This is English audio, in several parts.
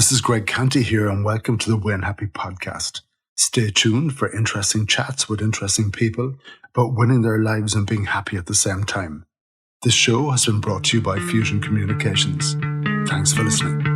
This is Greg Canty here, and welcome to the Win Happy podcast. Stay tuned for interesting chats with interesting people about winning their lives and being happy at the same time. This show has been brought to you by Fusion Communications. Thanks for listening.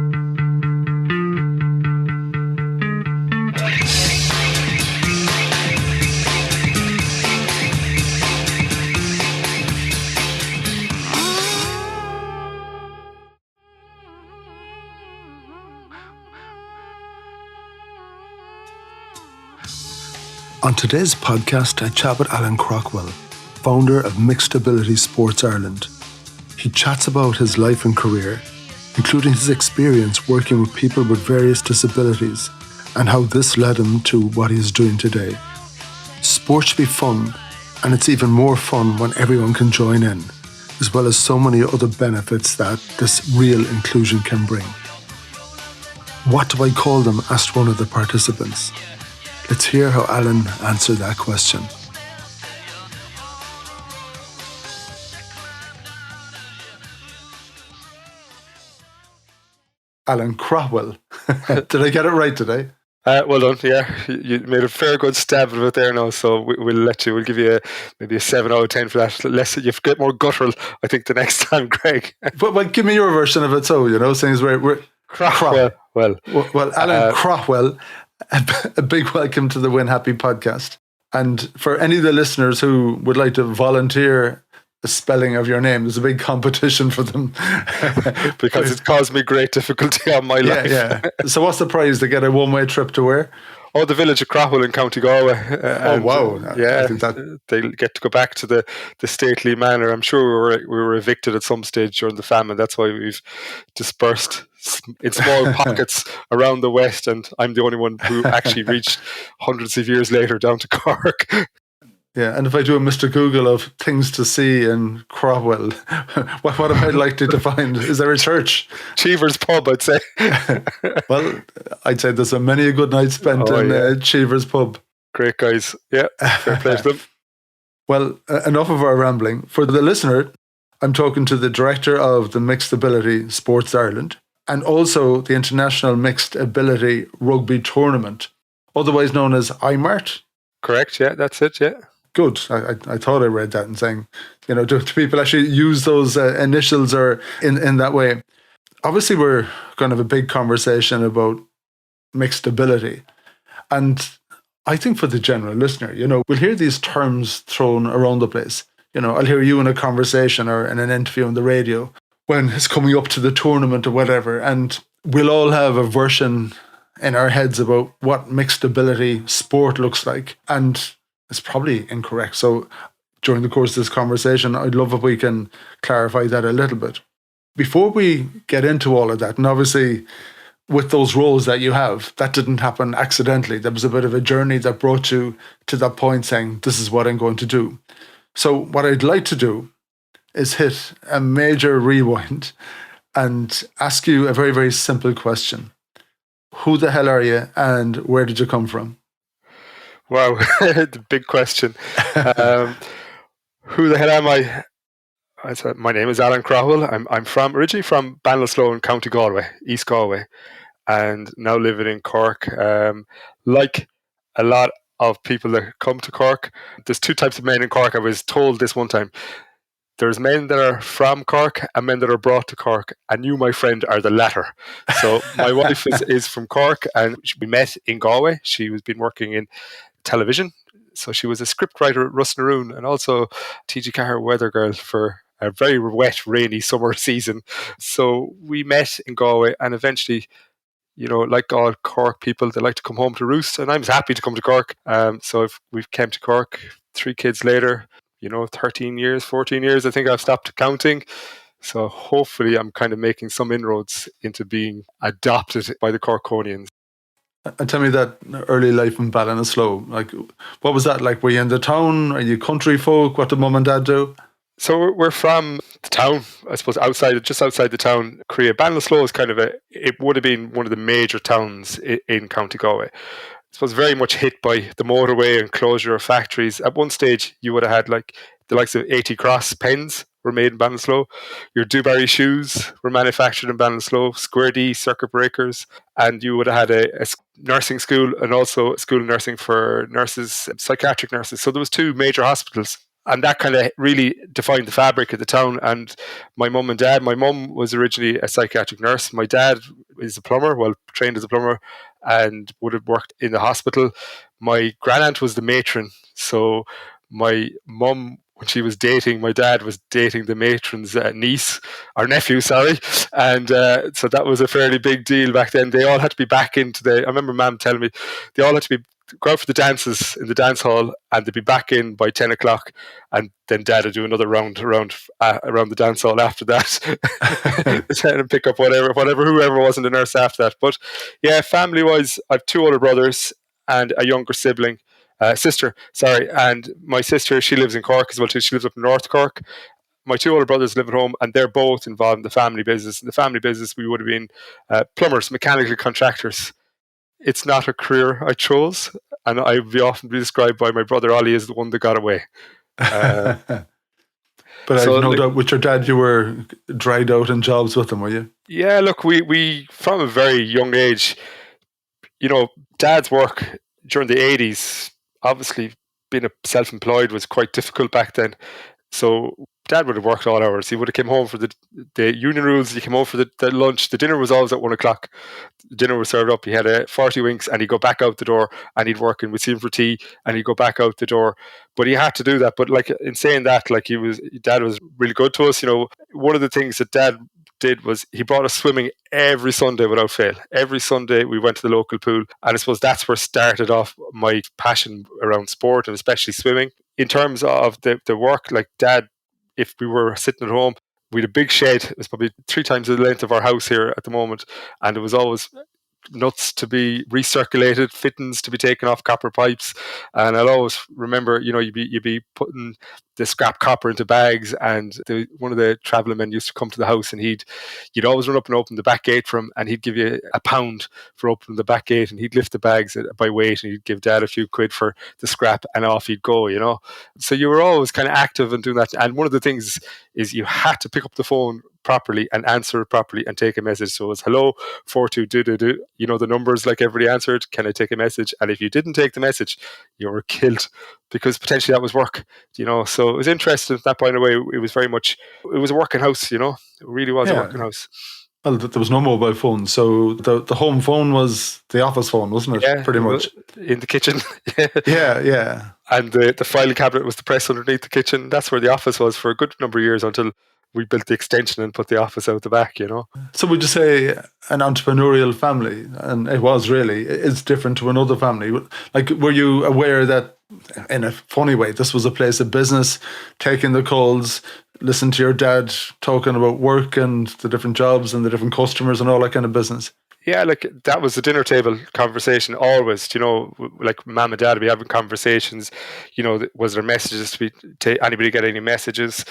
On today's podcast, I chat with Alan Craughwell, founder of Mixed Ability Sports Ireland. He chats about his life and career, including his experience working with people with various disabilities and how this led him to what he is doing today. Sport should be fun, and it's even more fun when everyone can join in, as well as so many other benefits that this real inclusion can bring. What do I call them? Asked one of the participants. Let's hear how Alan answered that question. Alan Craughwell. Did I get it right today? Well done, yeah. You made a fair good stab of it there now, so we'll give you maybe a 7 out of 10 for that. You get more guttural, I think, the next time, Greg. But give me your version of it, so, things we're Craughwell. Well, Alan Craughwell, a big welcome to the Win Happy podcast. And for any of the listeners who would like to volunteer the spelling of your name, there's a big competition for them. Because it's caused me great difficulty on my life. Yeah. So what's the prize? They get a one-way trip to where? Oh, the village of Craughwell in County Galway. Wow. Yeah, they'll get to go back to the stately manor. I'm sure we were evicted at some stage during the famine. That's why we've dispersed in small pockets around the West, and I'm the only one who actually reached hundreds of years later down to Cork. Yeah, and if I do a Mr. Google of things to see in Craughwell, what am I likely to find? Is there a church? Cheever's Pub, I'd say. Well, I'd say there's many a good night spent in Cheever's Pub. Great guys. Yeah, fair play to them. Well, enough of our rambling. For the listener, I'm talking to the director of the Mixed Ability Sports Ireland and also the International Mixed Ability Rugby Tournament, otherwise known as IMART. Correct, yeah, that's it, yeah. Good. I thought I read that and saying, do people actually use those initials or in that way? Obviously, we're going to have a big conversation about mixed ability. And I think for the general listener, we'll hear these terms thrown around the place. I'll hear you in a conversation or in an interview on the radio when it's coming up to the tournament or whatever. And we'll all have a version in our heads about what mixed ability sport looks like. And it's probably incorrect. So during the course of this conversation, I'd love if we can clarify that a little bit. Before we get into all of that, and obviously with those roles that you have, that didn't happen accidentally. There was a bit of a journey that brought you to that point saying, this is what I'm going to do. So what I'd like to do is hit a major rewind and ask you a very, very simple question. Who the hell are you and where did you come from? Wow, the big question. Who the hell am I? My name is Alan Craughwell. I'm originally from Ballinasloe in County Galway, East Galway, and now living in Cork. Like a lot of people that come to Cork, there's two types of men in Cork. I was told this one time. There's men that are from Cork and men that are brought to Cork, and you, my friend, are the latter. So my wife is from Cork, and we met in Galway. She has been working in television, so she was a scriptwriter at Rusnaroon and also TG Carr weather girl for a very wet, rainy summer season. So we met in Galway, and eventually, like all Cork people, they like to come home to roost, and I was happy to come to Cork. So we've came to Cork 3 kids later. 13 years, 14 years, I think I've stopped counting. So hopefully I'm kind of making some inroads into being adopted by the Corkonians. And tell me that early life in Ballinasloe, like, what was that like? Were you in the town? Are you country folk? What did mum and dad do? So we're from the town, I suppose, just outside the town. Ballinasloe is kind of it would have been one of the major towns in County Galway. I suppose very much hit by the motorway and closure of factories. At one stage, you would have had like the likes of 80 Cross pens were made in Ballinasloe. Your Dewberry shoes were manufactured in Ballinasloe, Square D circuit breakers, and you would have had a nursing school and also a school of nursing for nurses, psychiatric nurses. So there was 2 major hospitals. And that kind of really defined the fabric of the town. And my mum and dad, my mum was originally a psychiatric nurse. My dad is a plumber, well, trained as a plumber, and would have worked in the hospital. My grandaunt was the matron. So my mum, when she was dating, my dad was dating the matron's niece, or nephew, sorry. And so that was a fairly big deal back then. They all had to be back into I remember Mum telling me, they all had to be go out for the dances in the dance hall, and they'd be back in by 10 o'clock, and then Dad would do another round around the dance hall after that, and pick up whoever wasn't the nurse after that. But yeah, family wise, I have 2 older brothers and a younger sister, sorry, and my sister, she lives in Cork as well too. She lives up in North Cork. My 2 older brothers live at home, and they're both involved in the family business. In the family business, we would have been plumbers, mechanical contractors. It's not a career I chose, and I've often been described by my brother Ollie as the one that got away. But so, I've no doubt with your dad, you were dried out in jobs with him, were you? Yeah, look, we from a very young age, Dad's work during the 80s, obviously being self-employed was quite difficult back then. So Dad would have worked all hours. He would have come home for the union rules. He came home for the lunch. The dinner was always at 1 o'clock. The dinner was served up. He had 40 winks, and he'd go back out the door, and he'd work, and we'd see him for tea, and he'd go back out the door. But he had to do that. But like in saying that, like Dad was really good to us. One of the things that Dad did was he brought us swimming every Sunday without fail. Every Sunday we went to the local pool, and I suppose that's where started off my passion around sport, and especially swimming. In terms of the work, like Dad, if we were sitting at home, we had a big shed. It was probably 3 times the length of our house here at the moment, and it was always nuts to be recirculated, fittings to be taken off copper pipes. And I'll always remember, you'd be putting the scrap copper into bags, and one of the travelling men used to come to the house, and you'd always run up and open the back gate for him, and he'd give you £1 for opening the back gate, and he'd lift the bags by weight, and he'd give Dad a few quid for the scrap, and off he'd go, So you were always kind of active and doing that. And one of the things is you had to pick up the phone properly and answer it properly and take a message. So it was hello, 42 the numbers like everybody answered, can I take a message? And if you didn't take the message, you were killed, because potentially that was work, So it was interesting at that point away. It was very much, it was a working house, it really was a working house. Well, there was no mobile phone, so the home phone was the office phone, wasn't it? Yeah, pretty much. In the kitchen. Yeah. And the filing cabinet was the press underneath the kitchen. That's where the office was for a good number of years, until we built the extension and put the office out the back, So would you say an entrepreneurial family, and it was really, is different to another family? Like, were you aware that, in a funny way, this was a place of business, taking the calls, listen to your dad talking about work and the different jobs and the different customers and all that kind of business? Yeah, like that was the dinner table conversation always, like Mum and Dad would be having conversations, was there messages to anybody get any messages?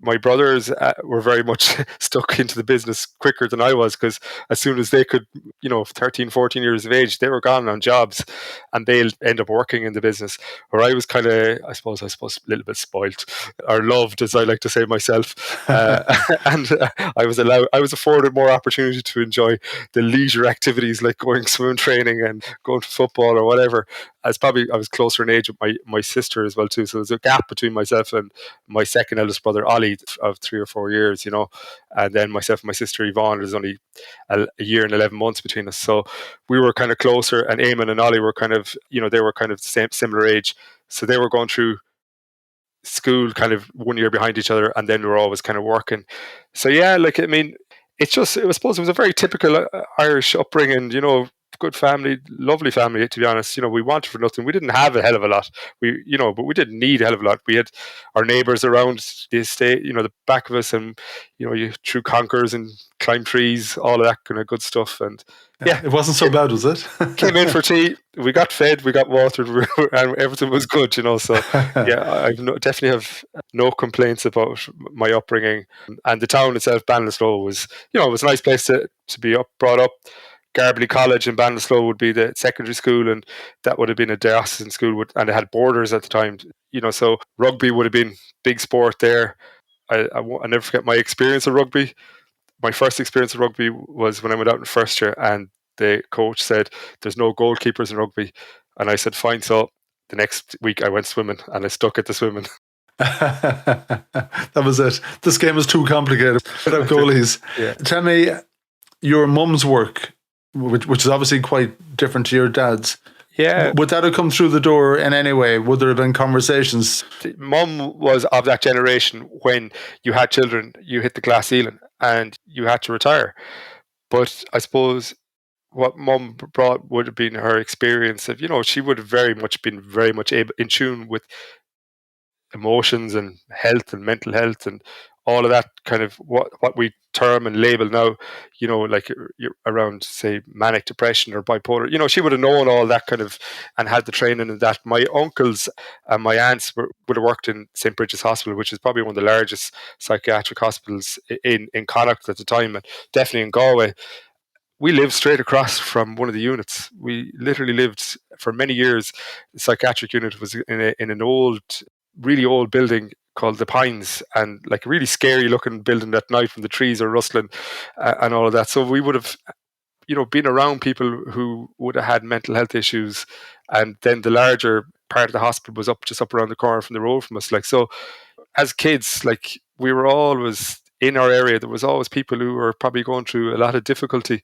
My brothers were very much stuck into the business quicker than I was, because as soon as they could, 13, 14 years of age, they were gone on jobs, and they'll end up working in the business. Where I was kind of, I suppose, a little bit spoiled, or loved, as I like to say myself. And I was afforded more opportunity to enjoy the leisure activities like going swim training and going to football or whatever. I was closer in age with my sister as well too. So there's a gap between myself and my second eldest brother Ollie of 3 or 4 years, and then myself and my sister Yvonne, there's only a year and 11 months between us. So we were kind of closer, and Eamon and Ollie were kind of, they were kind of the similar age. So they were going through school kind of 1 year behind each other, and then we were always kind of working. So yeah, like, I mean, I suppose it was a very typical Irish upbringing, good family, lovely family, to be honest. We wanted for nothing. We didn't have a hell of a lot. But we didn't need a hell of a lot. We had our neighbours around the estate, the back of us, and, you threw conkers and climbed trees, all of that kind of good stuff. And yeah, it wasn't so bad, was it? Came in for tea. We got fed, we got watered, and everything was good, So yeah, I definitely have no complaints about my upbringing. And the town itself, Ballinasloe, was, it was a nice place to be brought up. Garbley College in Ballinasloe would be the secondary school, and that would have been a diocesan school, and it had borders at the time. So rugby would have been big sport there. I never forget my experience of rugby. My first experience of rugby was when I went out in first year, and the coach said, "There's no goalkeepers in rugby," and I said, "Fine." So the next week I went swimming, and I stuck at the swimming. That was it. This game is too complicated without goalies. Yeah. Tell me, your mum's work, which is obviously quite different to your dad's. Yeah. Would that have come through the door in any way? Would there have been conversations? Mum was of that generation when you had children, you hit the glass ceiling and you had to retire. But I suppose what Mum brought would have been her experience of, she would have very much been in tune with emotions and health and mental health and all of that kind of what we term and label now, like you're around, say, manic depression or bipolar. She would have known all that kind of and had the training in that. My uncles and my aunts would have worked in St. Bridget's Hospital, which is probably one of the largest psychiatric hospitals in Connacht at the time, and definitely in Galway. We lived straight across from one of the units. We literally lived for many years. The psychiatric unit was in an old, really old building called the Pines, and like a really scary looking building at night when the trees are rustling and all of that. So we would have, been around people who would have had mental health issues, and then the larger part of the hospital was just up around the corner from the road from us. Like, so as kids, like, we were always in our area. There was always people who were probably going through a lot of difficulty,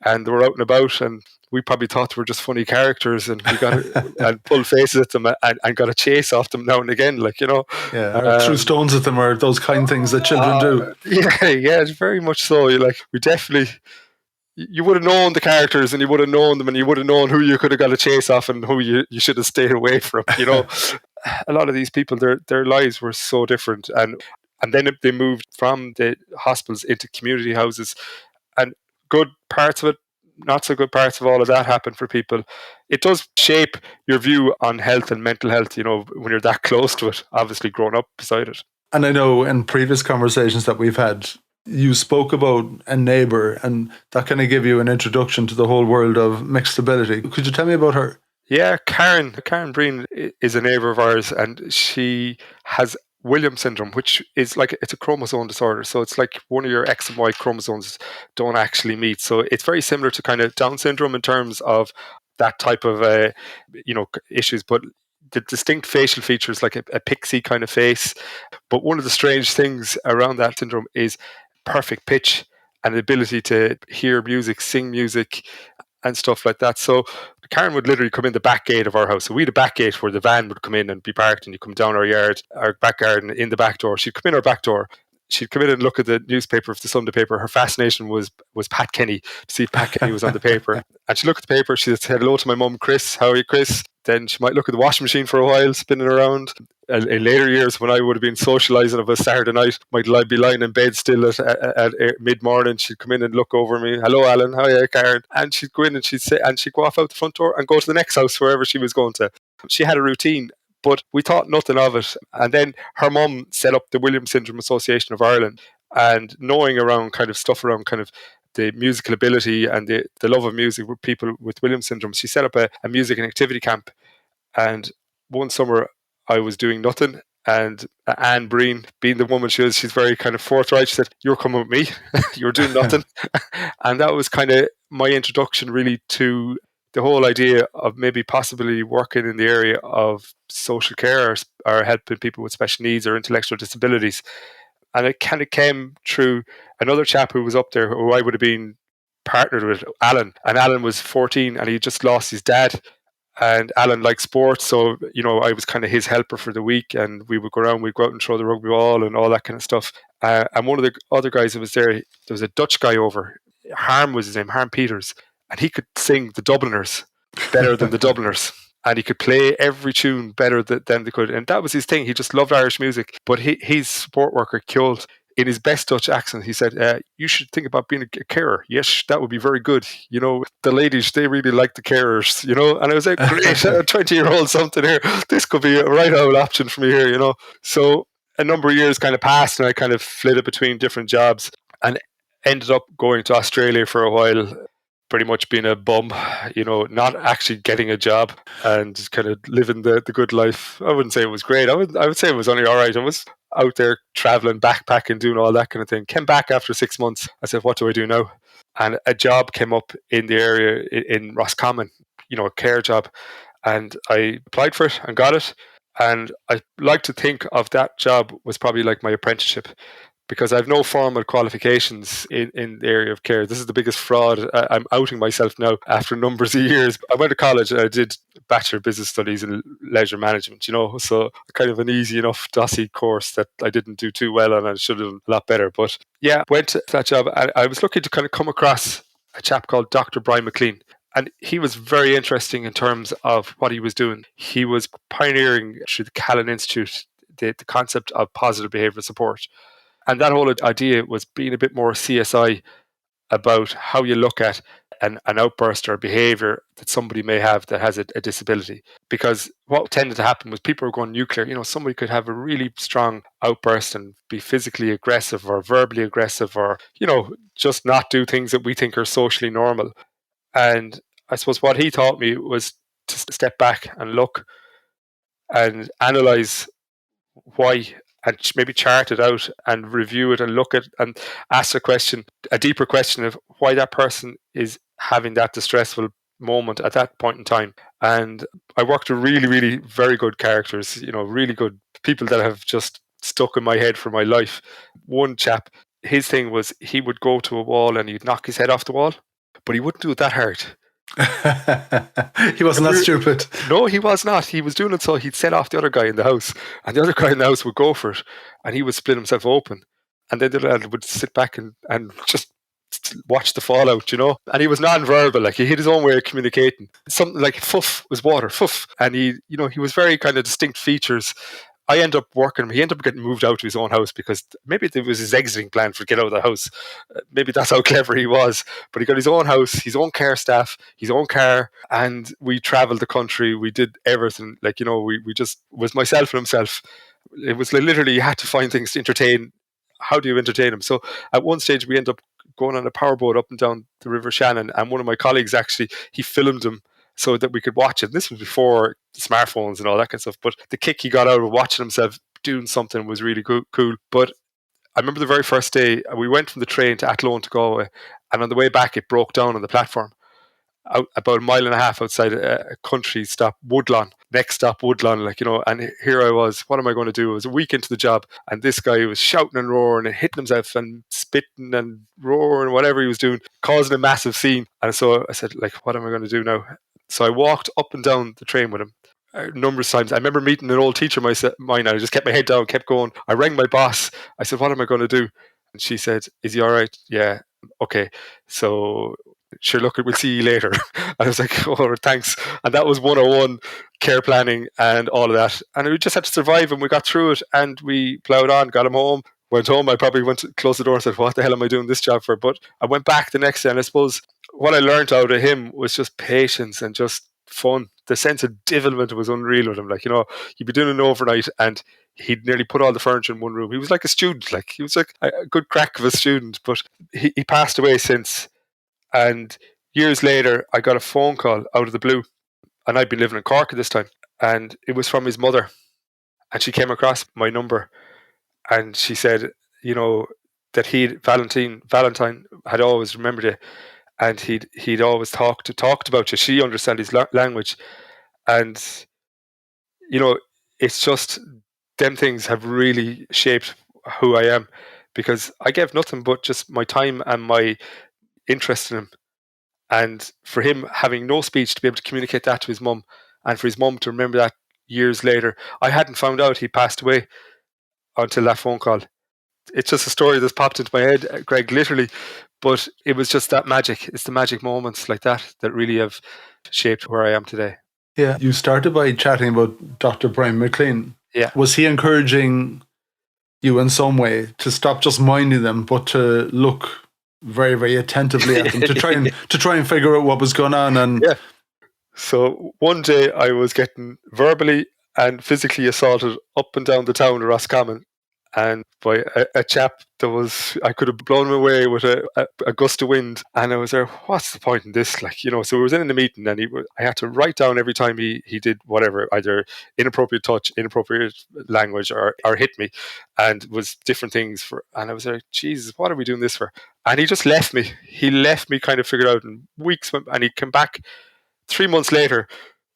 and they were out and about, and we probably thought they were just funny characters, and we got and pulled faces at them and got a chase off them now and again, like, Yeah, threw stones at them, or those kind things that children do. Yeah, it's very much so. We definitely, you would have known the characters, and you would have known them, and you would have known who you could have got a chase off and who you should have stayed away from. A lot of these people, their lives were so different, and then they moved from the hospitals into community houses, and good parts of it, not so good parts of all of that happen for people. It does shape your view on health and mental health, when you're that close to it, obviously growing up beside it. And I know in previous conversations that we've had, you spoke about a neighbour, and that kind of gave you an introduction to the whole world of mixed ability. Could you tell me about her? Yeah, Karen Breen is a neighbour of ours, and she has Williams syndrome, which is like, it's a chromosome disorder. So it's like one of your X and Y chromosomes don't actually meet. So it's very similar to kind of Down syndrome in terms of that type of issues, but the distinct facial features, like a pixie kind of face. But one of the strange things around that syndrome is perfect pitch and the ability to hear music, sing music, and stuff like that. So Karen would literally come in the back gate of our house. So we had a back gate where the van would come in and be parked, and you come down our back garden in the back door. She'd come in our back door. She'd come in and look at the newspaper, of the Sunday paper. Her fascination was Pat Kenny, to see if Pat Kenny was on the paper. And she'd look at the paper. She'd say hello to my mum, Chris. How are you, Chris? Then she might look at the washing machine for a while, spinning around. In later years, when I would have been socialising of a Saturday night, might be lying in bed still at mid-morning. She'd come in and look over me. Hello, Alan. How are you, Karen? And she'd go in and she'd go off out the front door and go to the next house, wherever she was going to. She had a routine, but we thought nothing of it. And then her mum set up the Williams Syndrome Association of Ireland, and knowing around kind of stuff around kind of the musical ability and the love of music with people with Williams syndrome, she set up a music and activity camp. And one summer I was doing nothing, and Anne Breen, being the woman she is, she's very kind of forthright. She said, "You're coming with me. You're doing nothing." And that was kind of my introduction really to the whole idea of maybe possibly working in the area of social care or helping people with special needs or intellectual disabilities. And it kind of came through another chap who was up there, who I would have been partnered with, Alan. And Alan was 14 and he just lost his dad. And Alan liked sports, so I was kind of his helper for the week, and we would go around, we'd go out and throw the rugby ball and all that kind of stuff. And one of the other guys that was there was a Dutch guy over. Harm was his name, Harm Peters, and he could sing the Dubliners better than the Dubliners. And he could play every tune better than they could. And that was his thing. He just loved Irish music. But his support worker, Kjol, in his best Dutch accent, he said, "You should think about being a carer. Yes, that would be very good. The ladies, they really like the carers, And I was like, great, a 20-year-old something here. This could be a right old option for me here, So a number of years kind of passed, and I kind of flitted between different jobs and ended up going to Australia for a while. pretty much being a bum, not actually getting a job and just kind of living the good life. I wouldn't say it was great. I would say it was only all right. I was out there traveling, backpacking, doing all that kind of thing. Came back after 6 months. I said, what do I do now? And a job came up in the area in Roscommon, a care job. And I applied for it and got it. And I like to think of that job was probably like my apprenticeship, because I have no formal qualifications in the area of care. This is the biggest fraud. I'm outing myself now after numbers of years. I went to college and I did Bachelor of Business Studies in Leisure Management, so kind of an easy enough dossier course that I didn't do too well on. I should have done a lot better. But yeah, went to that job. I was lucky to kind of come across a chap called Dr. Brian McLean. And he was very interesting in terms of what he was doing. He was pioneering through the Callan Institute the concept of positive behavioural support. And that whole idea was being a bit more CSI about how you look at an outburst or behaviour that somebody may have that has a disability. Because what tended to happen was people were going nuclear. Somebody could have a really strong outburst and be physically aggressive or verbally aggressive, or, just not do things that we think are socially normal. And I suppose what he taught me was to step back and look and analyse why, and maybe chart it out and review it and look at and ask a deeper question of why that person is having that distressful moment at that point in time. And I worked with really, really very good characters, really good people that have just stuck in my head for my life. One chap, his thing was he would go to a wall and he'd knock his head off the wall, but he wouldn't do it that hard. He wasn't that stupid. No, he was not. He was doing it so he'd set off the other guy in the house, and the other guy in the house would go for it, and he would split himself open, and then the lad would sit back and just watch the fallout, And he was non-verbal, like he had his own way of communicating. Something like fuff was water, fuff, and he was very kind of distinct features. I end up working. He ended up getting moved out to his own house because maybe it was his exiting plan for get out of the house. Maybe that's how clever he was. But he got his own house, his own care staff, his own car, and we travelled the country. We did everything. Like, we just was myself and himself. It was like literally you had to find things to entertain. How do you entertain him? So at one stage we ended up going on a powerboat up and down the River Shannon, and one of my colleagues actually, he filmed him so that we could watch it. This was before smartphones and all that kind of stuff. But the kick he got out of watching himself doing something was really cool. But I remember the very first day, we went from the train to Athlone to Galway, and on the way back, it broke down on the platform. Out about a mile and a half outside a country stop, Woodlawn. Next stop, Woodlawn, and here I was. What am I going to do? It was a week into the job, and this guy was shouting and roaring and hitting himself and spitting and roaring, whatever he was doing, causing a massive scene. And so I said, what am I going to do now? So I walked up and down the train with him numerous times. I remember meeting an old teacher of mine. I just kept my head down, kept going. I rang my boss. I said, what am I going to do? And she said, is he all right? Yeah. Okay. So sure, look, we'll see you later. I was like, oh, thanks. And that was 101 care planning and all of that. And we just had to survive, and we got through it, and we ploughed on, got him home. Went home. I probably went to close the door and said, what the hell am I doing this job for? But I went back the next day, and I suppose what I learned out of him was just patience and just fun. The sense of devilment was unreal with him. He'd be doing an overnight, and he'd nearly put all the furniture in one room. He was like a student. He was like a good crack of a student. But he passed away since. And years later, I got a phone call out of the blue, and I'd been living in Cork at this time, and it was from his mother. And she came across my number, and she said, that Valentine had always remembered you, and he'd always talked about you. She understood his language, and it's just them things have really shaped who I am, because I gave nothing but just my time and my interest in him. And for him having no speech, to be able to communicate that to his mum, and for his mum to remember that years later. I hadn't found out he passed away until that phone call. It's just a story that's popped into my head, Greg, literally. But it was just that magic. It's the magic moments like that really have shaped where I am today. Yeah. You started by chatting about Dr. Brian McLean. Yeah. Was he encouraging you in some way to stop just minding them, but to look very, very attentively at them, to try and figure out what was going on? And yeah. So one day I was getting verbally and physically assaulted up and down the town of Roscommon, and by a chap that was, I could have blown him away with a gust of wind. And I was there, what's the point in this? Like, so we was in the meeting, and I had to write down every time he did whatever, either inappropriate touch, inappropriate language, or hit me, and was different things and I was like, Jesus, what are we doing this for? And he just left me. He left me kind of figured out in weeks, and he came back 3 months later.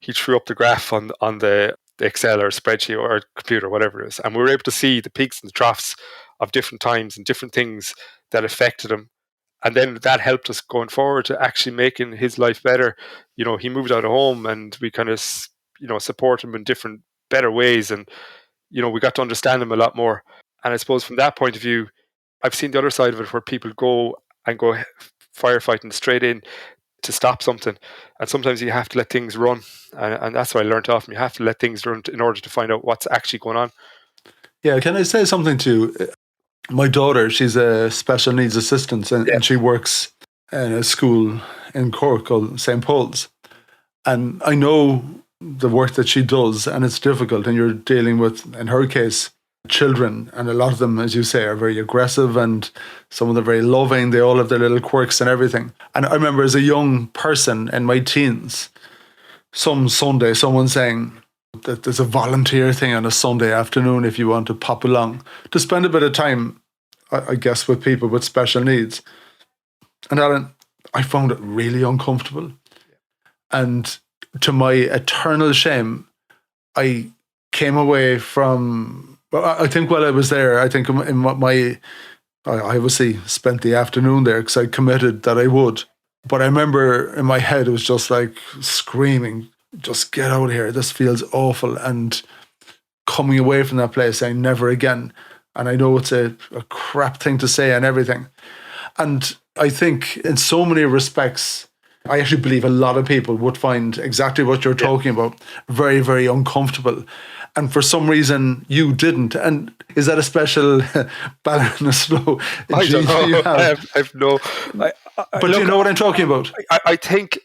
He threw up the graph on the Excel or spreadsheet or computer, whatever it is, and we were able to see the peaks and the troughs of different times and different things that affected him. And then that helped us going forward to actually making his life better. He moved out of home, and we kind of support him in different better ways, and we got to understand him a lot more. And I suppose from that point of view, I've seen the other side of it, where people go firefighting straight in to stop something, and sometimes you have to let things run, and that's what I learned off him. You have to let things run in order to find out what's actually going on. Yeah, can I say something to you? My daughter, she's a special needs assistant, and she works in a school in Cork called St. Paul's. And I know the work that she does, and it's difficult, and you're dealing with, in her case, children, and a lot of them, as you say, are very aggressive, and some of them are very loving. They all have their little quirks and everything. And I remember as a young person in my teens, some Sunday, someone saying that there's a volunteer thing on a Sunday afternoon if you want to pop along to spend a bit of time, I guess, with people with special needs. And Alan, I found it really uncomfortable. And to my eternal shame, I came away from, I think while I was there, I think I obviously spent the afternoon there because I committed that I would. But I remember in my head, it was just like screaming, just get out of here. This feels awful. And coming away from that place saying never again. And I know it's a crap thing to say and everything. And I think in so many respects, I actually believe a lot of people would find exactly what you're talking about very, very uncomfortable. And for some reason, you didn't. And is that a special balance flow? I don't know. I have no. But look, you know what I'm talking about? I think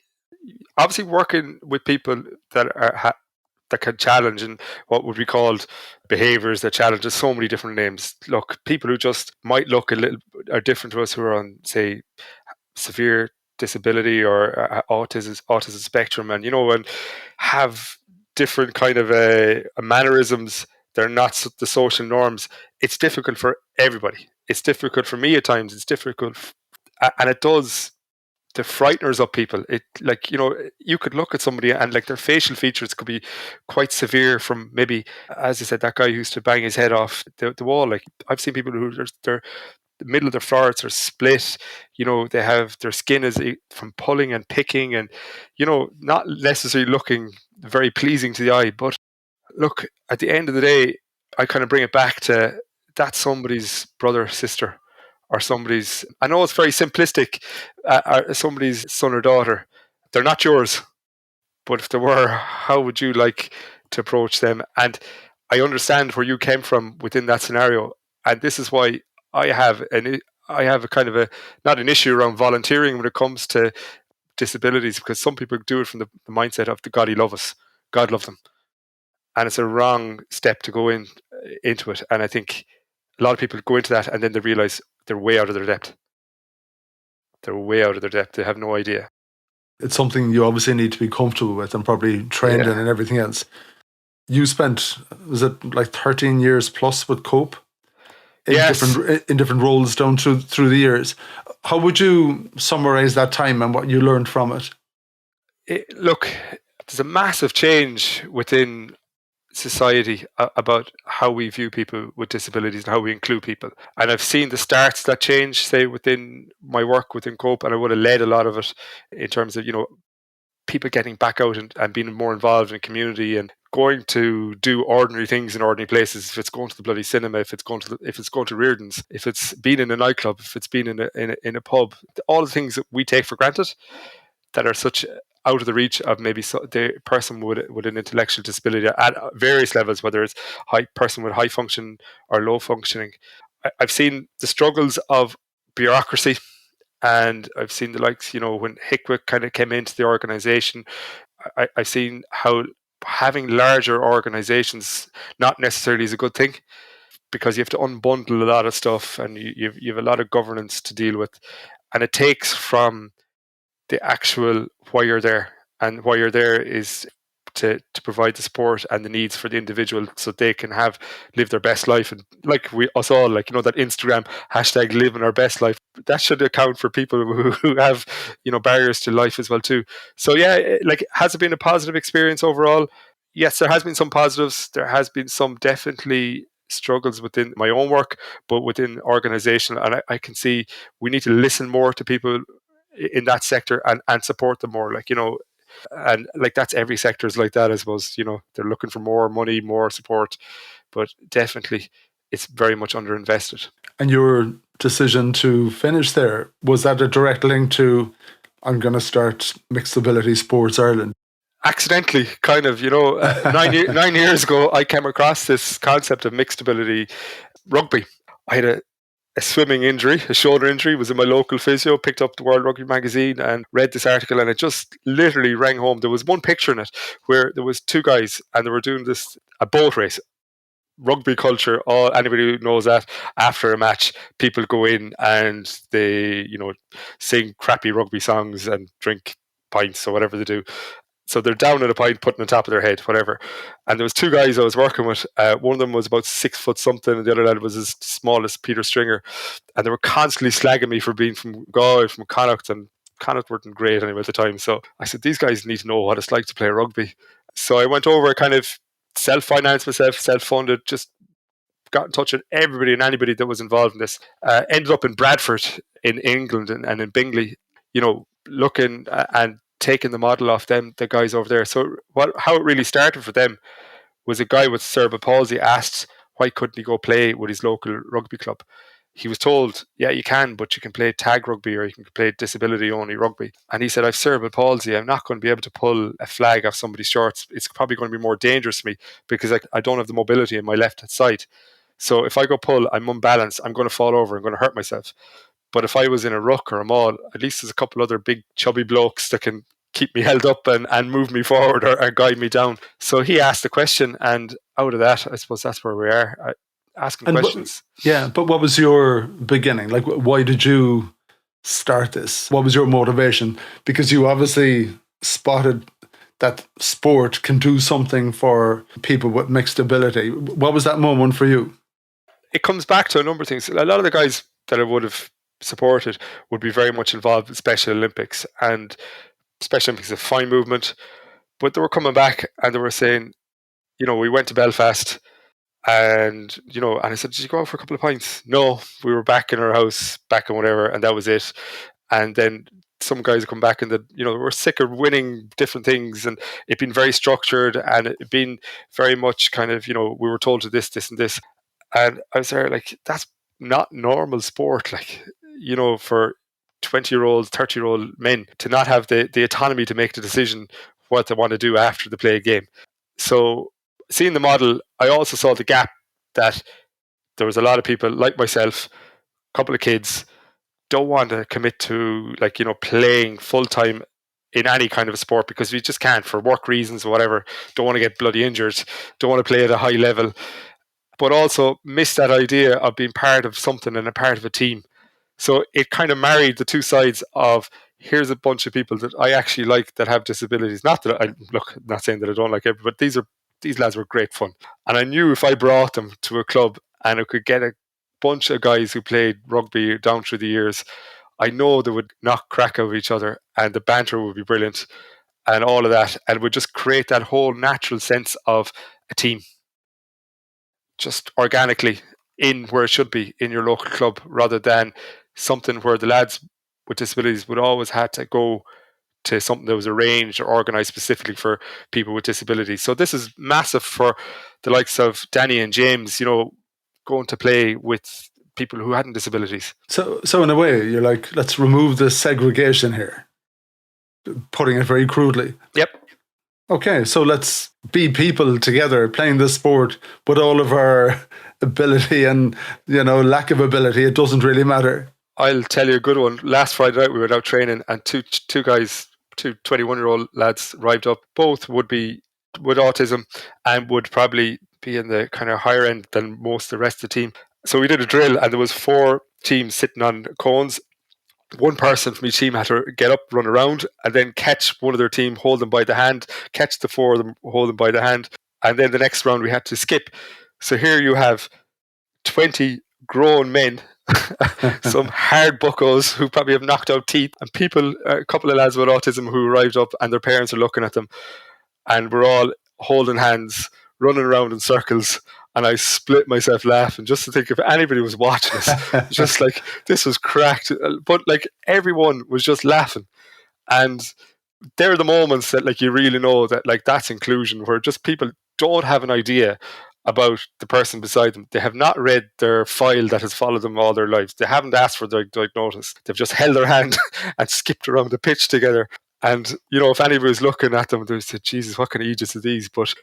obviously working with people that that can challenge and what would be called behaviours that challenge, there's so many different names. Look, people who just might look a little are different to us, who are on, say, severe disability or autism spectrum, and and have different kind of mannerisms. They're not the social norms. It's difficult for everybody. It's difficult for me at times. It's difficult, and it does the frighteners of people. It, like, you could look at somebody and like their facial features could be quite severe, from maybe, as I said, that guy who used to bang his head off the wall. Like, I've seen people who they're the middle of their florets are split. They have their skin is from pulling and picking, and not necessarily looking very pleasing to the eye. But look, at the end of the day, I kind of bring it back to that's somebody's brother, sister, or somebody's. I know it's very simplistic. Somebody's son or daughter. They're not yours, but if they were, how would you like to approach them? And I understand where you came from within that scenario, and this is why I have a kind of not an issue around volunteering when it comes to disabilities, because some people do it from the mindset of the God he love us, God love them, and it's a wrong step to go into it. And I think a lot of people go into that and then they realize they're way out of their depth. They're way out of their depth. They have no idea. It's something you obviously need to be comfortable with and probably trained in and everything else. You spent, was it like 13 years plus with COPE? In different roles down through the years. How would you summarize that time and what you learned from it? Look, there's a massive change within society about how we view people with disabilities and how we include people. And I've seen the starts that change, say, within my work within COPE, and I would have led a lot of it in terms of, people getting back out and being more involved in community and going to do ordinary things in ordinary places. If it's going to the bloody cinema, if it's going to Reardon's, if it's being in a nightclub, if it's being in a pub, all the things that we take for granted that are such out of the reach of maybe the person with an intellectual disability at various levels, whether it's person with high function or low functioning. I've seen the struggles of bureaucracy. And I've seen the likes, when HICWIC kind of came into the organisation, I've seen how having larger organisations not necessarily is a good thing. because you have to unbundle a lot of stuff, and you have a lot of governance to deal with, and it takes from the actual why you're there. And why you're there is to provide the support and the needs for the individual so they can live their best life. And like we us all, like, that Instagram hashtag living our best life, that should account for people who have, barriers to life as well too. So yeah, like, has it been a positive experience overall? Yes, there has been some positives. There has been some definitely struggles within my own work, but within organizational, and I can see we need to listen more to people in that sector and support them more, like, and like, that's every sector is like that, I suppose. They're looking for more money, more support, but definitely it's very much underinvested. And your decision to finish there, was that a direct link to, I'm going to start Mixed Ability Sports Ireland? Accidentally, kind of. 9 years ago, I came across this concept of mixed ability rugby. I had a swimming injury, a shoulder injury, was in my local physio, picked up the World Rugby magazine and read this article, and it just literally rang home. There was one picture in it where there was two guys and they were doing a boat race. Rugby culture, anybody who knows that, after a match, people go in and they, sing crappy rugby songs and drink pints or whatever they do. So they're down at a pint, putting on top of their head, whatever. And there was two guys I was working with. One of them was about 6 foot something, and the other lad was as small as Peter Stringer. And they were constantly slagging me for being from Galway, from Connacht, and Connacht weren't great anyway at the time. So I said, these guys need to know what it's like to play rugby. So I went over, kind of self-financed myself, self-funded, just got in touch with everybody and anybody that was involved in this. Ended up in Bradford in England and in Bingley, looking and taking the model off them, the guys over there. So how it really started for them was a guy with cerebral palsy asked why couldn't he go play with his local rugby club. He was told, yeah, you can, but you can play tag rugby or you can play disability only rugby. And he said, I've cerebral palsy. I'm not going to be able to pull a flag off somebody's shorts. It's probably going to be more dangerous for me because I don't have the mobility in my left side. So if I go pull, I'm unbalanced. I'm going to fall over. I'm going to hurt myself. But if I was in a ruck or a mall, at least there's a couple other big chubby blokes that can keep me held up and move me forward or guide me down. So he asked the question, and out of that, I suppose that's where we are, asking questions. But what was your beginning? Like, why did you start this? What was your motivation? Because you obviously spotted that sport can do something for people with mixed ability. What was that moment for you? It comes back to a number of things. A lot of the guys that I would have supported would be very much involved in Special Olympics, and Special Olympics is a fine movement, but they were coming back and they were saying, we went to Belfast and, and I said, did you go out for a couple of pints? No, we were back in our house, back in whatever, and that was it. And then some guys come back and that, we're sick of winning different things, and it been very structured and it been very much kind of, we were told to this, and this. And I was there like, that's not normal sport. Like, for 20-year-old, 30-year-old men to not have the autonomy to make the decision what they want to do after they play a game. So seeing the model, I also saw the gap that there was a lot of people like myself, a couple of kids, don't want to commit to playing full time in any kind of a sport because we just can't, for work reasons or whatever. Don't want to get bloody injured, don't want to play at a high level, but also miss that idea of being part of something and a part of a team. So it kind of married the two sides of, here's a bunch of people that I actually like that have disabilities. Not that not saying that I don't like it, but these lads were great fun. And I knew if I brought them to a club and I could get a bunch of guys who played rugby down through the years, I know they would knock crack out of each other and the banter would be brilliant and all of that. And would just create that whole natural sense of a team, just organically in where it should be, in your local club, rather than something where the lads with disabilities would always have to go to something that was arranged or organised specifically for people with disabilities. So this is massive for the likes of Danny and James, going to play with people who hadn't disabilities. So in a way, you're like, let's remove the segregation here, putting it very crudely. Yep. Okay, so let's be people together playing this sport with all of our ability and, lack of ability. It doesn't really matter. I'll tell you a good one. Last Friday night we were out training and two guys, two 21-year-old lads arrived up. Both would be with autism and would probably be in the kind of higher end than most of the rest of the team. So we did a drill, and there was 4 teams sitting on cones. One person from each team had to get up, run around, and then catch one of their team, hold them by the hand, catch the 4 of them, hold them by the hand, and then the next round we had to skip. So here you have 20 grown men, some hard buckos who probably have knocked out teeth, and people, a couple of lads with autism who arrived up, and their parents are looking at them, and we're all holding hands, running around in circles. And I split myself laughing just to think if anybody was watching us, just like this was cracked. But like everyone was just laughing. And they're the moments that like you really know that like that's inclusion, where just people don't have an idea about the person beside them. They have not read their file that has followed them all their lives. They haven't asked for their diagnosis. They've just held their hand and skipped around the pitch together. And, you know, if anybody was looking at them, they would say, Jesus, what kind of idiots are these? But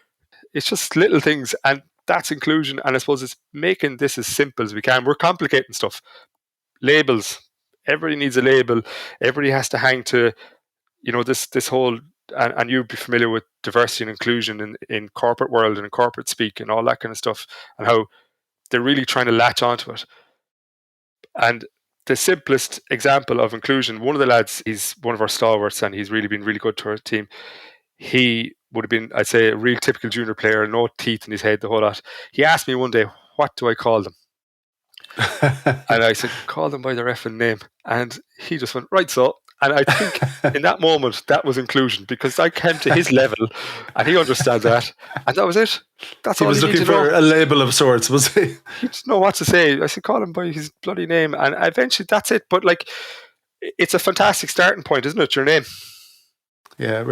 it's just little things. And that's inclusion. And I suppose it's making this as simple as we can. We're complicating stuff. Labels. Everybody needs a label. Everybody has to hang to, you know, this whole, and you'd be familiar with diversity and inclusion in corporate world and in corporate speak and all that kind of stuff, and how they're really trying to latch onto it. And the simplest example of inclusion, one of the lads, he's one of our stalwarts and he's really been really good to our team. He would have been, I'd say, a real typical junior player, no teeth in his head, the whole lot. He asked me one day, what do I call them? And I said, call them by their effing name. And he just went, right, so. And I think in that moment, that was inclusion, because I came to his level and he understood that. And that was it. That's he all was he looking needed to for know. a label of sorts, was he? He didn't know what to say. I said, call him by his bloody name. And eventually that's it. But like, it's a fantastic starting point, isn't it? Your name. Yeah,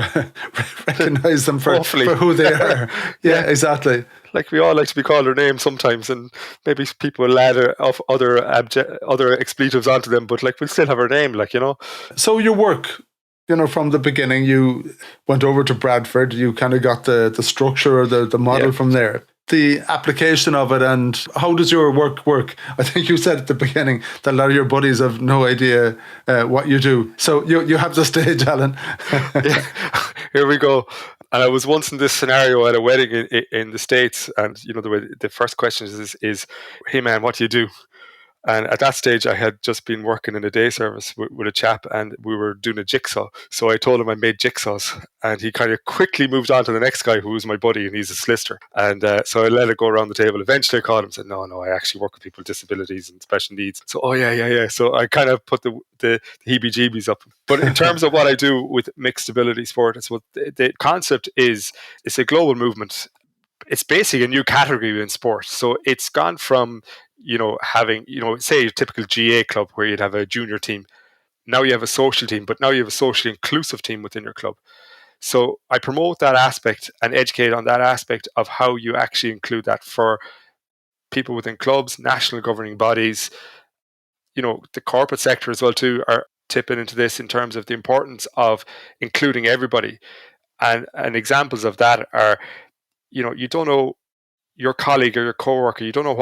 recognize them for who they are. Yeah, exactly. Like we all like to be called our name sometimes, and maybe people will add other expletives onto them, but like we'll still have our name, like, you know. So your work, you know, from the beginning, you went over to Bradford, you kind of got the structure or the model from there. The application of it, and how does your work work? I think you said at the beginning that a lot of your buddies have no idea what you do. So you have the stage, Alan. Here we go. And I was once in this scenario at a wedding in the States, and you know the first question is, hey man, what do you do? And at that stage, I had just been working in a day service with a chap, and we were doing a jigsaw. So I told him I made jigsaws, and he kind of quickly moved on to the next guy, who was my buddy, and he's a solicitor. And so I let it go around the table. Eventually, I called him and said, no, I actually work with people with disabilities and special needs. So, oh, yeah. So I kind of put the heebie-jeebies up. But in terms of what I do with mixed ability sport, it's what the concept is. It's a global movement. It's basically a new category in sport. So it's gone from, you know, having, you know, say a typical GA club where you'd have a junior team. Now you have a social team, but now you have a socially inclusive team within your club. So I promote that aspect and educate on that aspect of how you actually include that for people within clubs, national governing bodies, you know, the corporate sector as well too are tipping into this in terms of the importance of including everybody. And examples of that are, you know, you don't know your colleague or your coworker, you don't know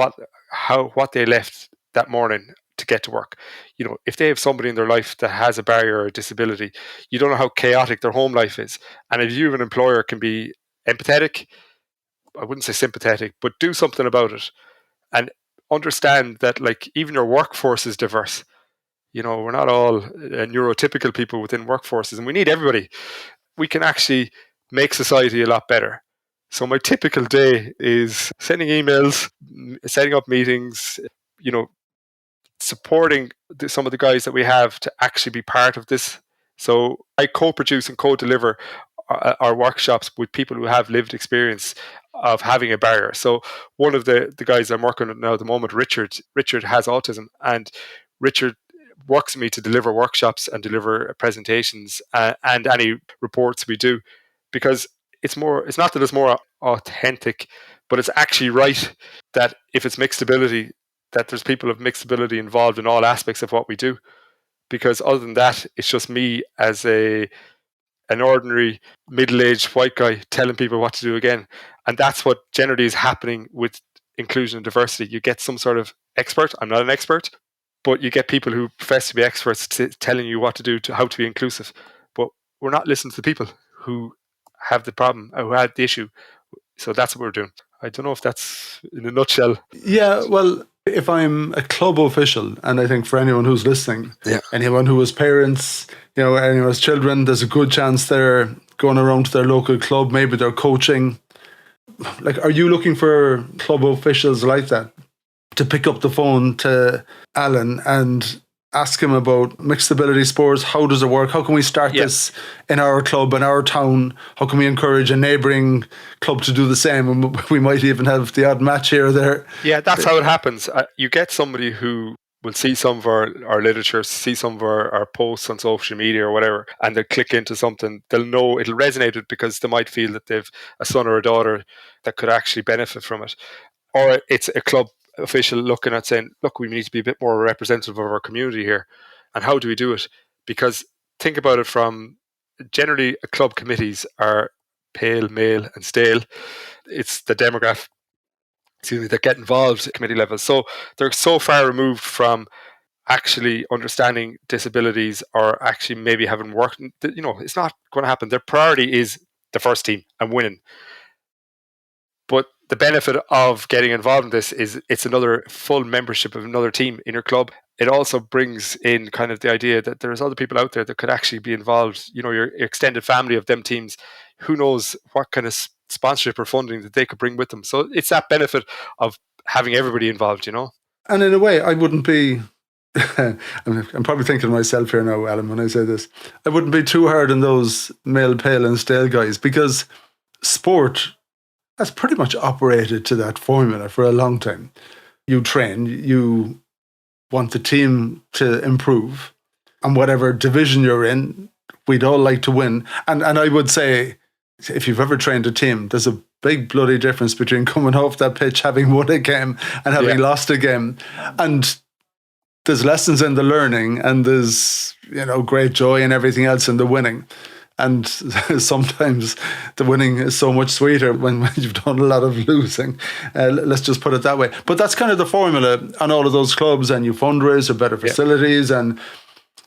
what they left that morning to get to work. You know, if they have somebody in their life that has a barrier or a disability, you don't know how chaotic their home life is. And if you, an employer, can be empathetic, I wouldn't say sympathetic, but do something about it and understand that, like, even your workforce is diverse. You know, we're not all neurotypical people within workforces, and we need everybody. We can actually make society a lot better. So my typical day is sending emails, setting up meetings, you know, supporting some of the guys that we have to actually be part of this. So I co-produce and co-deliver our workshops with people who have lived experience of having a barrier. So one of the guys I'm working with now at the moment, Richard has autism, and Richard works with me to deliver workshops and deliver presentations and any reports we do, because it's not that it's more authentic, but it's actually right that if it's mixed ability, that there's people of mixed ability involved in all aspects of what we do. Because other than that, it's just me as an ordinary middle-aged white guy telling people what to do again. And that's what generally is happening with inclusion and diversity. You get some sort of expert. I'm not an expert, but you get people who profess to be experts telling you what to do, to how to be inclusive. But we're not listening to the people who have the problem, who had the issue. So that's what we're doing. I don't know if that's in a nutshell. Yeah, well, if I'm a club official, and I think for anyone who's listening, Yeah. anyone who has parents, anyone who has children, there's a good chance they're going around to their local club. Maybe they're coaching. Like, are you looking for club officials like that to pick up the phone to Alan and ask him about mixed ability sports? How does it work? How can we start this in our club, in our town? How can we encourage a neighbouring club to do the same? And we might even have the odd match here or there. Yeah, that's how it happens. You get somebody who will see some of our literature, see some of our posts on social media or whatever, and they'll click into something. They'll know it'll resonate with because they might feel that they've a son or a daughter that could actually benefit from it. Or it's a club official looking at saying, look, we need to be a bit more representative of our community here. And how do we do it? Because think about it from generally club committees are pale, male and stale. It's the demographic that get involved at committee level. So they're so far removed from actually understanding disabilities or actually maybe having worked. It's not going to happen. Their priority is the first team and winning. But the benefit of getting involved in this is it's another full membership of another team in your club. It also brings in kind of the idea that there's other people out there that could actually be involved, your extended family of them teams. Who knows what kind of sponsorship or funding that they could bring with them. So it's that benefit of having everybody involved, And in a way, I wouldn't be... I'm probably thinking to myself here now, Alan, when I say this. I wouldn't be too hard on those male, pale and stale guys, because sport has pretty much operated to that formula for a long time. You train, you want the team to improve, and whatever division you're in, we'd all like to win. And I would say, if you've ever trained a team, there's a big bloody difference between coming off that pitch, having won a game and having lost a game. And there's lessons in the learning, and there's, great joy and everything else in the winning. And sometimes the winning is so much sweeter when you've done a lot of losing. Let's just put it that way. But that's kind of the formula on all of those clubs, and you fundraise for better facilities and,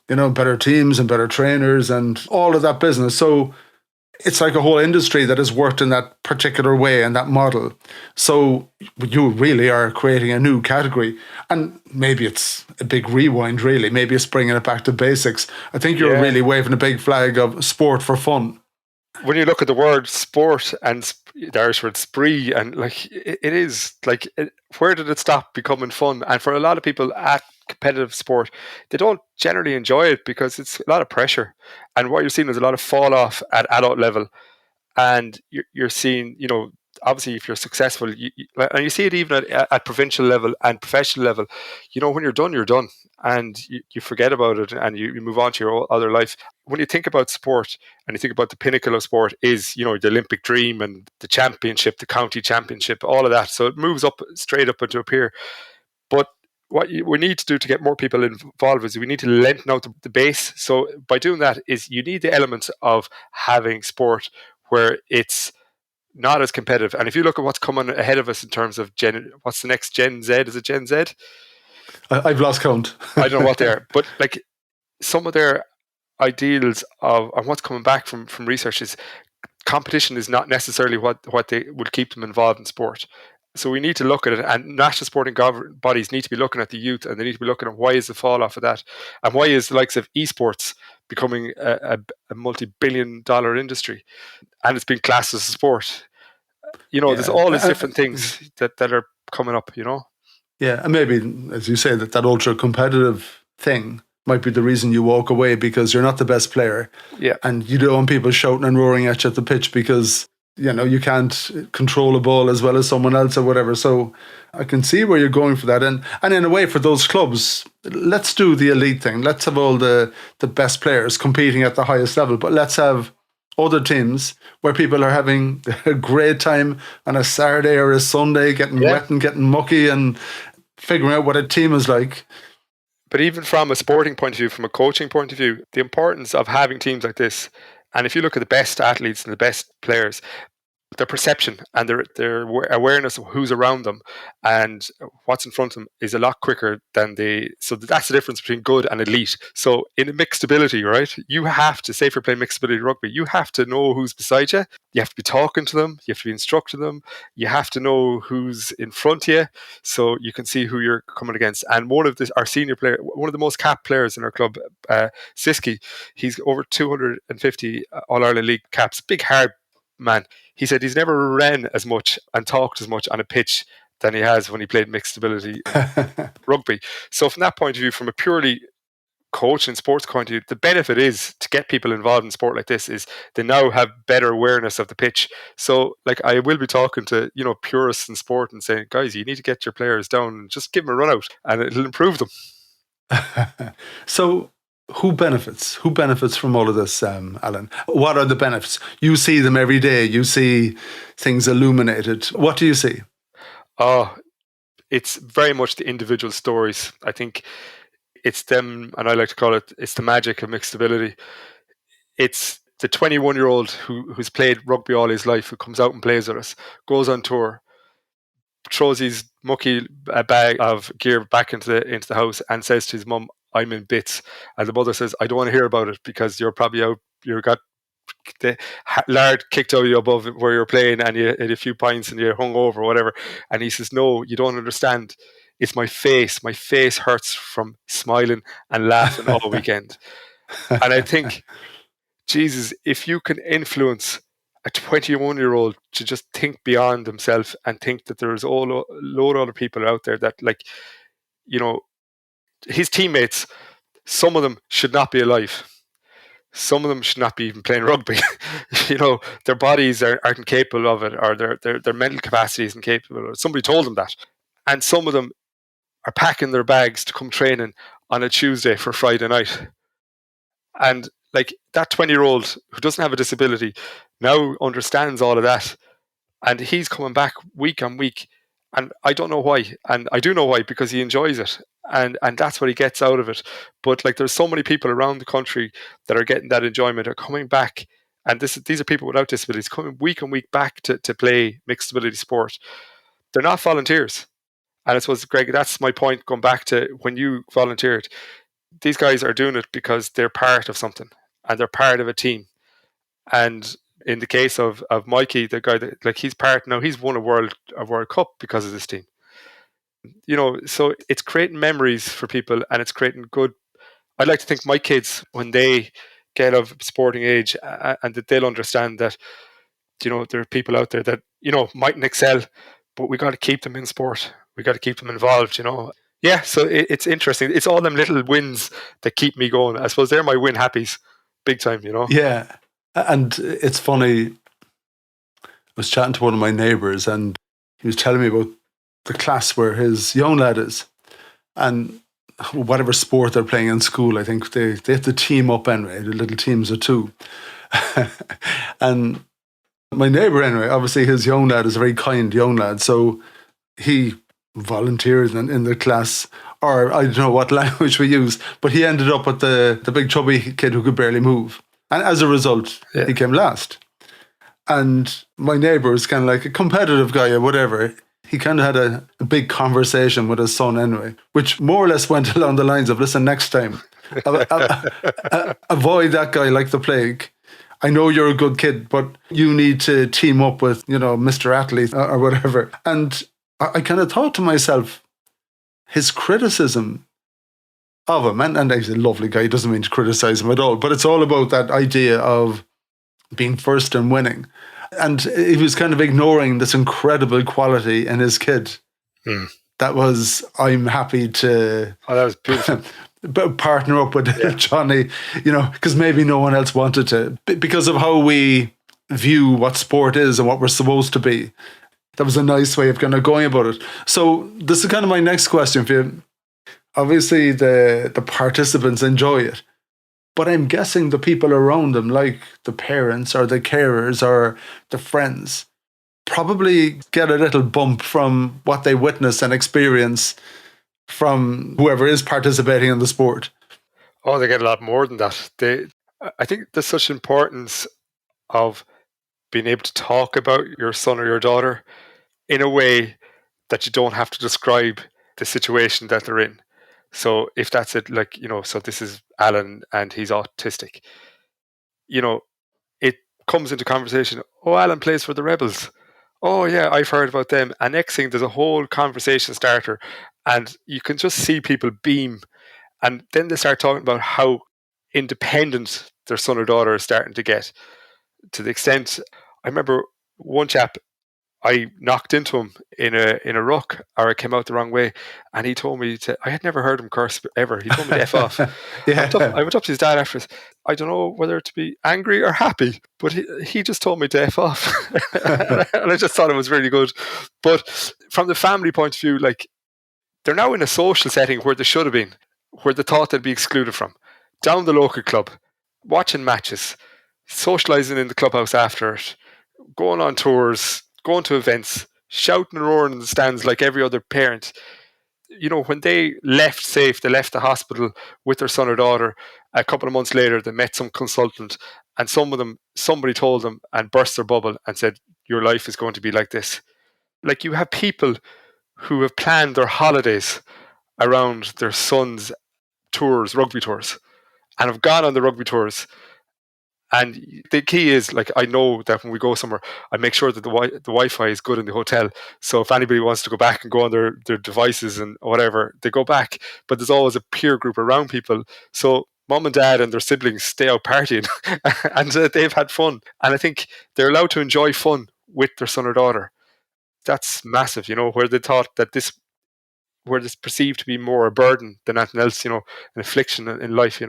better teams and better trainers and all of that business. So it's like a whole industry that has worked in that particular way and that model. So you really are creating a new category. And maybe it's a big rewind, really. Maybe it's bringing it back to basics. I think you're really waving a big flag of sport for fun. When you look at the word sport and the Irish word spree, and it is like, where did it stop becoming fun? And for a lot of people at competitive sport, they don't generally enjoy it because it's a lot of pressure. And what you're seeing is a lot of fall off at adult level. And you're seeing, obviously if you're successful, and you see it even at provincial level and professional level, when you're done, and you forget about it and you move on to your other life. When you think about sport and you think about the pinnacle of sport is, the Olympic dream and the championship, the county championship, all of that. So it moves up straight up into up here. But what we need to do to get more people involved is we need to lengthen out the base. So by doing that is you need the elements of having sport where it's not as competitive. And if you look at what's coming ahead of us in terms of what's the next Gen Z? Is it Gen Z? I've lost count. I don't know what they are, but some of their ideals of and what's coming back from research is competition is not necessarily what they would keep them involved in sport. So we need to look at it, and national sporting bodies need to be looking at the youth, and they need to be looking at why is the fall off of that, and why is the likes of esports becoming a multi-billion-dollar industry, and it's been classed as a sport. There's all these different things that are coming up. Yeah, and maybe, as you say, that ultra competitive thing might be the reason you walk away, because you're not the best player. Yeah, and you don't want people shouting and roaring at you at the pitch because you can't control a ball as well as someone else or whatever. So I can see where you're going for that. And in a way, for those clubs, let's do the elite thing. Let's have all the best players competing at the highest level, but let's have other teams where people are having a great time on a Saturday or a Sunday, getting wet and getting mucky and figuring out what a team is like. But even from a sporting point of view, from a coaching point of view, the importance of having teams like this, and if you look at the best athletes and the best players, their perception and their awareness of who's around them and what's in front of them is a lot quicker than so that's the difference between good and elite. So in a mixed ability, right, you have to, say if you're playing mixed ability rugby, you have to know who's beside you. You have to be talking to them. You have to be instructing them. You have to know who's in front of you so you can see who you're coming against. And our senior player, one of the most capped players in our club, Siski, he's over 250 All-Ireland League caps, big hard man. He said he's never ran as much and talked as much on a pitch than he has when he played mixed ability rugby. So from that point of view, from a purely coaching sports point of view, the benefit is to get people involved in sport like this is they now have better awareness of the pitch. So like I will be talking to, purists in sport and saying, guys, you need to get your players down and just give them a run out and it'll improve them. So who benefits? Who benefits from all of this, Alan? What are the benefits? You see them every day. You see things illuminated. What do you see? Oh, it's very much the individual stories. I think it's them, and I like to call it's the magic of mixed ability. It's the 21-year-old who's played rugby all his life, who comes out and plays with us, goes on tour, throws his mucky bag of gear back into the house and says to his mum, I'm in bits. And the mother says, I don't want to hear about it because you're probably out, you've got the lard kicked out of you above where you're playing and you had a few pints and you're hungover or whatever. And he says, no, you don't understand. It's my face. My face hurts from smiling and laughing all weekend. And I think, Jesus, if you can influence a 21-year-old to just think beyond himself and think that there's a load of other people out there that, like, his teammates, some of them should not be alive. Some of them should not be even playing rugby. Their bodies aren't capable of it, or their mental capacity isn't capable of it. Somebody told them that. And some of them are packing their bags to come training on a Tuesday for Friday night. And like that 20-year-old who doesn't have a disability now understands all of that. And he's coming back week on week. And I don't know why. And I do know why, because he enjoys it. And that's what he gets out of it. But like there's so many people around the country that are getting that enjoyment, are coming back. And these are people without disabilities coming week on week back to play mixed ability sport. They're not volunteers. And I suppose, Greg, that's my point, going back to when you volunteered. These guys are doing it because they're part of something and they're part of a team. And in the case of Mikey, the guy that, like, he's won a World Cup because of this team. So it's creating memories for people and it's creating good. I'd like to think my kids, when they get of sporting age, and that they'll understand that, there are people out there that, mightn't excel, but we got to keep them in sport. We got to keep them involved, Yeah, so it's interesting. It's all them little wins that keep me going. I suppose they're my win happies, big time, Yeah, and it's funny. I was chatting to one of my neighbours and he was telling me about the class where his young lad is. And whatever sport they're playing in school, I think they have to team up anyway, the little teams of two. And my neighbour anyway, obviously his young lad is a very kind young lad. So he volunteered in the class, or I don't know what language we use, but he ended up with the big chubby kid who could barely move. And as a result, he came last. And my neighbour was kind of like a competitive guy or whatever. He kind of had a big conversation with his son anyway, which more or less went along the lines of, listen, next time, avoid that guy like the plague. I know you're a good kid, but you need to team up with, Mr. Athlete or whatever. And I kind of thought to myself, his criticism of him, and he's a lovely guy, he doesn't mean to criticize him at all, but it's all about that idea of being first and winning. And he was kind of ignoring this incredible quality in his kid. That was, I'm happy to... Oh, that was beautiful. partner up with Johnny, because maybe no one else wanted to. Because of how we view what sport is and what we're supposed to be. That was a nice way of kind of going about it. So this is kind of my next question for you. Obviously, the participants enjoy it. But I'm guessing the people around them, like the parents or the carers or the friends, probably get a little bump from what they witness and experience from whoever is participating in the sport. 'sport. Oh, they get a lot more than that. I think there's such importance of being able to talk about your son or your daughter in a way that you don't have to describe the situation that they're in. So if that's it, like, so this is Alan and he's autistic, you know, it comes into conversation. Oh, Alan plays for the Rebels. Oh, yeah, I've heard about them. And next thing, there's a whole conversation starter, and you can just see people beam. And then they start talking about how independent their son or daughter is starting to get, to the extent I remember one chap, I knocked into him in a ruck, or I came out the wrong way, and he told me to. I had never heard him curse ever. He told me to f off. Yeah. I went up to his dad after. I don't know whether to be angry or happy, but he just told me to f off, and I just thought it was really good. But from the family point of view, like, they're now in a social setting where they should have been, where they thought they'd be excluded from, down the local club, watching matches, socialising in the clubhouse after it, going on tours, going to events, shouting and roaring in the stands like every other parent. When they left safe, they left the hospital with their son or daughter. A couple of months later, they met some consultant, and somebody told them and burst their bubble and said, "Your life is going to be like this." Like, you have people who have planned their holidays around their son's tours, rugby tours, and have gone on the rugby tours. And the key is, like, I know that when we go somewhere, I make sure that the Wi-Fi is good in the hotel. So if anybody wants to go back and go on their devices and whatever, they go back. But there's always a peer group around people. So mom and dad and their siblings stay out partying, and they've had fun. And I think they're allowed to enjoy fun with their son or daughter. That's massive, where they thought that where this perceived to be more a burden than anything else, an affliction in life.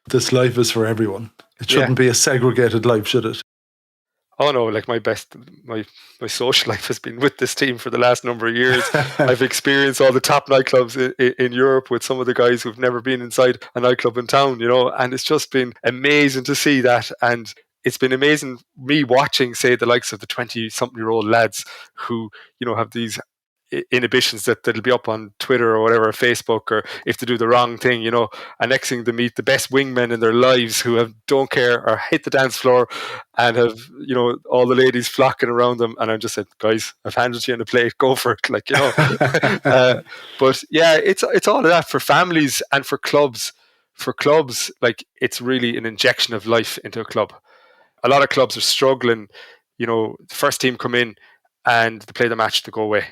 This life is for everyone. It shouldn't be a segregated life, should it? Oh no, like, my social life has been with this team for the last number of years. I've experienced all the top nightclubs in Europe with some of the guys who've never been inside a nightclub in town, and it's just been amazing to see that. And it's been amazing me watching, say, the likes of the 20-something-year-old lads who, have these inhibitions that'll be up on Twitter or whatever, or Facebook, or if they do the wrong thing, and next thing they meet the best wingmen in their lives who don't care or hit the dance floor and have, all the ladies flocking around them. And I'm just said, guys, I've handed you in a plate, go for it. Like, but yeah, it's all of that for families and for clubs. For clubs, like, it's really an injection of life into a club. A lot of clubs are struggling, the first team come in and they play the match to go away,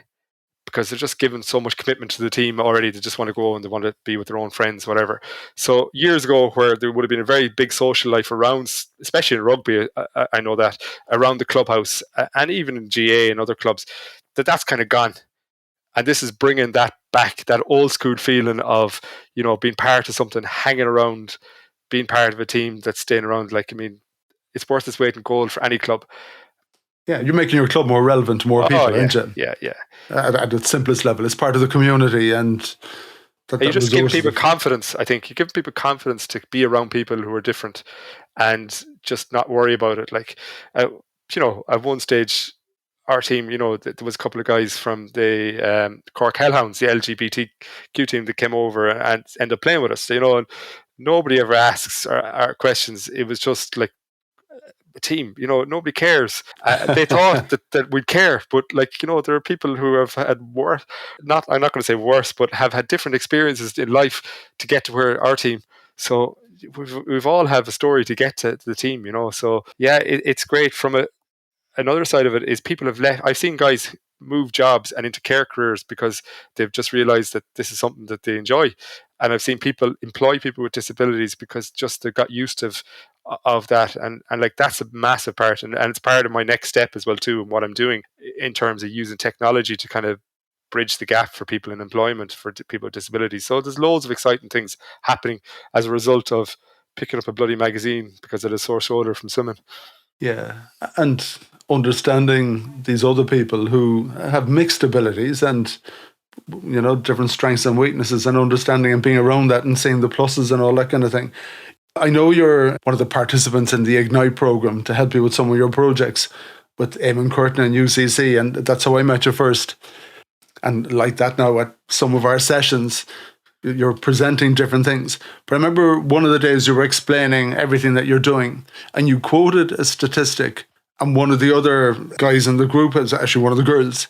because they're just given so much commitment to the team already. They just want to go and they want to be with their own friends, whatever. So years ago, where there would have been a very big social life around, especially in rugby, I know that, around the clubhouse, and even in GA and other clubs, that's kind of gone. And this is bringing that back, that old school feeling of, being part of something, hanging around, being part of a team that's staying around. Like, I mean, it's worth its weight in gold for any club. Yeah, you're making your club more relevant to more people, aren't you? Yeah. At its simplest level, it's part of the community, and you just give people confidence. I think you give people confidence to be around people who are different, and just not worry about it. Like, at one stage, our team, there was a couple of guys from the Cork Hellhounds, the LGBTQ team, that came over and ended up playing with us. And nobody ever asks our questions. It was just like a team, nobody cares. They thought that we'd care, but, like, there are people who have had worse, I'm not going to say worse, but have had different experiences in life to get to where our team. So we've all have a story to get to the team, so yeah, it's great. From another side of it is people have left. I've seen guys move jobs and into care careers because they've just realized that this is something that they enjoy. And I've seen people employ people with disabilities because just they got used of that. And like, that's a massive part. And it's part of my next step as well too, and what I'm doing in terms of using technology to kind of bridge the gap for people in employment for people with disabilities. So there's loads of exciting things happening as a result of picking up a bloody magazine because of a sore shoulder from swimming. Yeah, and understanding these other people who have mixed abilities and, different strengths and weaknesses, and understanding and being around that and seeing the pluses and all that kind of thing. I know you're one of the participants in the Ignite program to help you with some of your projects with Eamon Curtin and UCC, and that's how I met you first. And like that now at some of our sessions, you're presenting different things. But I remember one of the days you were explaining everything that you're doing, and you quoted a statistic, And one of the other guys in the group is actually one of the girls.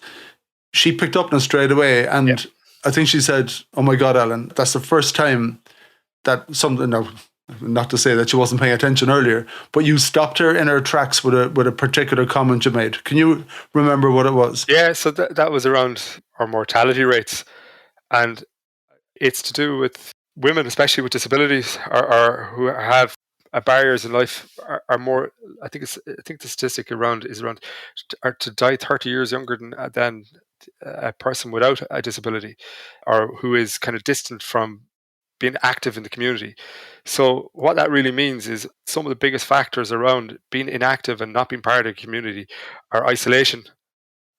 She picked up on it straight away. Yeah. And I think she said, "Oh my God, Alan, that's the first time that something," now, not to say that she wasn't paying attention earlier, but you stopped her in her tracks with a particular comment you made. Can you remember what it was? Yeah, so that was around our mortality rates. And it's to do with women, especially with disabilities, or who have barriers in life, are more. I think the statistic around is around are to die 30 years younger than a person without a disability, or who is kind of distant from being active in the community. So what that really means is some of the biggest factors around being inactive and not being part of the community are isolation,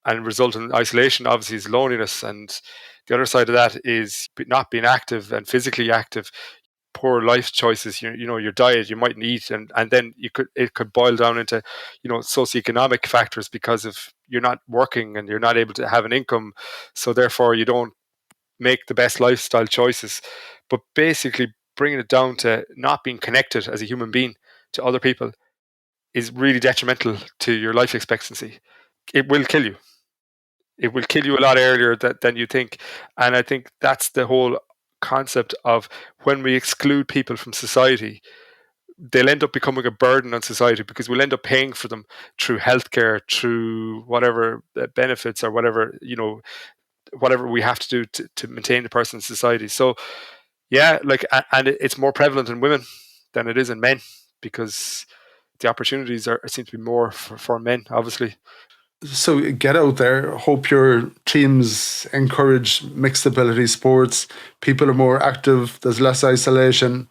and result in isolation obviously is loneliness, and the other side of that is not being active and physically active, poor life choices. You know, your diet, you mightn't eat, and then it could boil down into, socioeconomic factors, because of you're not working and you're not able to have an income, so therefore you don't make the best lifestyle choices. But basically bringing it down to not being connected as a human being to other people is really detrimental to your life expectancy. It will kill you. It will kill you a lot earlier than you think. And I think that's the whole concept of, when we exclude people from society, they'll end up becoming a burden on society, because we'll end up paying for them through healthcare, through whatever benefits, or whatever, whatever we have to do to maintain the person in society. So yeah, and it's more prevalent in women than it is in men, because the opportunities seem to be more for men, obviously. So get out there. Hope your teams encourage mixed ability sports. People are more active. There's less isolation.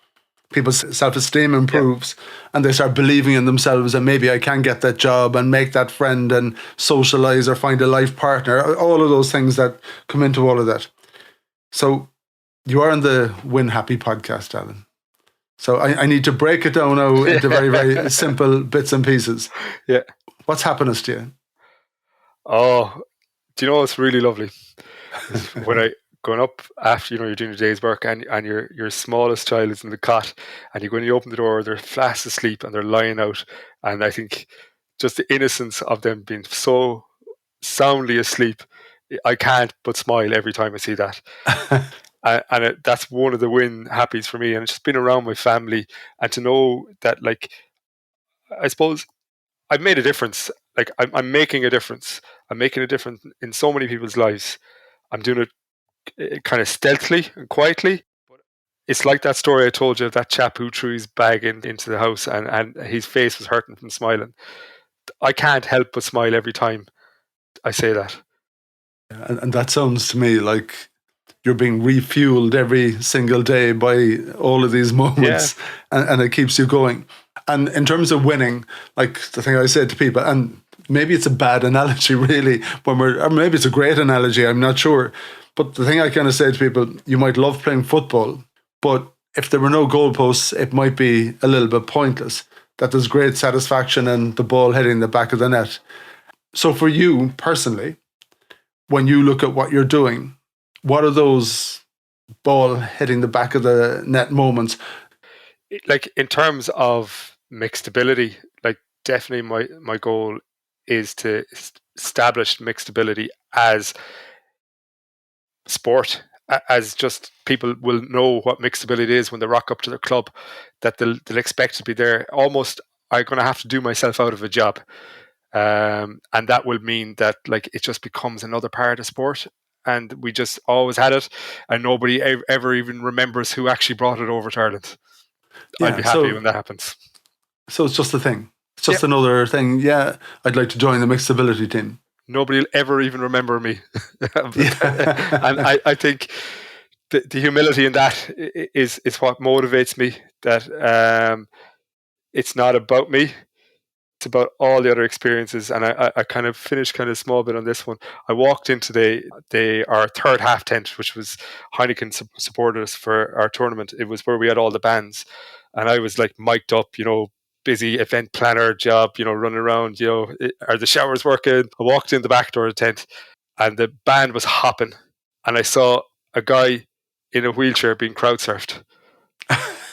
People's self-esteem improves, and they start believing in themselves, and maybe I can get that job and make that friend and socialize or find a life partner. All of those things that come into all of that. So you are on the Win Happy podcast, Alan. So I need to break it down now into very, very simple bits and pieces. Yeah. What's happiness to you? Oh, do you know what's really lovely? When I going up after, you're doing your day's work, and your smallest child is in the cot, and you go and you open the door, they're fast asleep and they're lying out, and I think just the innocence of them being so soundly asleep, I can't but smile every time I see that. And that's one of the win happies for me, and it's just been around my family, and to know that, like, I suppose I've made a difference. Like, I'm making a difference. I'm making a difference in so many people's lives. I'm doing it kind of stealthily and quietly. It's like that story I told you of that chap who threw his bag into the house, and his face was hurting from smiling. I can't help but smile every time I say that. And that sounds to me like you're being refueled every single day by all of these moments, and it keeps you going. And in terms of winning, like the thing I said to people, and maybe it's a bad analogy really, or maybe it's a great analogy, I'm not sure. But the thing I kind of say to people, you might love playing football, but if there were no goalposts, it might be a little bit pointless. That there's great satisfaction in the ball hitting the back of the net. So for you personally, when you look at what you're doing, what are those ball hitting the back of the net moments? Like, in terms of mixed ability, like, definitely my goal is to establish mixed ability as sport, as just people will know what mixed ability is when they rock up to their club, that they'll expect to be there. Almost, I'm going to have to do myself out of a job. And that will mean that, like, it just becomes another part of sport, and we just always had it, and nobody ever even remembers who actually brought it over to Ireland. I'd be happy when that happens. So it's just a thing. It's just another thing. Yeah, I'd like to join the mixed ability team. Nobody will ever even remember me. And I think the humility in that is what motivates me. That it's not about me. It's about all the other experiences. And I kind of finished kind of small bit on this one. I walked into our third half tent, which was Heineken supported us for our tournament. It was where we had all the bands, and I was like mic'd up, busy event planner job, running around, are the showers working? I walked in the back door of the tent, and the band was hopping, and I saw a guy in a wheelchair being crowd surfed.